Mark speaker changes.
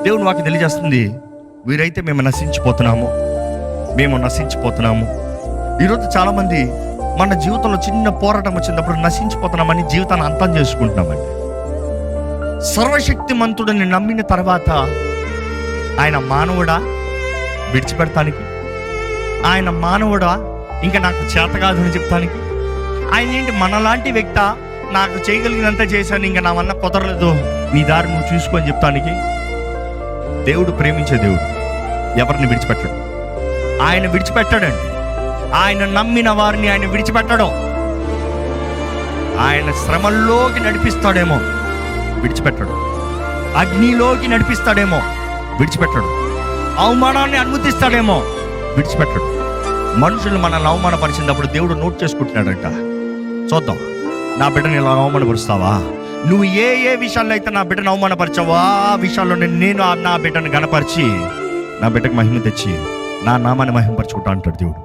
Speaker 1: దేవుని వాక్యం తెలియజేస్తుంది, వీరైతే మేము నశించిపోతున్నాము. ఈరోజు చాలామంది మన జీవితంలో చిన్న పోరాటం వచ్చినప్పుడు నశించిపోతున్నామని జీవితాన్ని అంతం చేసుకుంటున్నామండి. సర్వశక్తిమంతుడిని నమ్మిన తర్వాత ఆయన మానవుడా విడిచిపెడతానికి? ఆయన మానవుడా ఇంకా నాకు చేత కాదు అని చెప్తానికి? ఆయన ఏంటి మనలాంటి వ్యక్త? నాకు చేయగలిగినంత చేశాను, ఇంకా నా వల్ల కుదరలేదు, నీ దారి నువ్వు చూసుకొని చెప్తానికి? దేవుడు ప్రేమించే దేవుడు ఎవరిని విడిచిపెట్టడు. ఆయన విడిచిపెట్టాడండి. ఆయన నమ్మిన వారిని ఆయన విడిచిపెట్టడం. ఆయన శ్రమల్లోకి నడిపిస్తాడేమో, విడిచిపెట్టడు. అగ్నిలోకి నడిపిస్తాడేమో, విడిచిపెట్టడు. అవమానాన్ని అనుమతిస్తాడేమో, విడిచిపెట్టడు. మనుషులు మనల్ని అవమానపరిచినప్పుడు దేవుడు నోట్ చేసుకుంటున్నాడంట. చూద్దాం, నా బిడ్డని ఇలా అవమానపరుస్తావా? నువ్వు ఏ విషయాల్లో అయితే నా బిడ్డను అవమానపరిచావో ఆ విషయాల్లో నేను నా బిడ్డను గణపరిచి నా బిడ్డకు మహిమ తెచ్చి నా నామాన్ని మహిమపరచుకుంటా అంటాడు దేవుడు.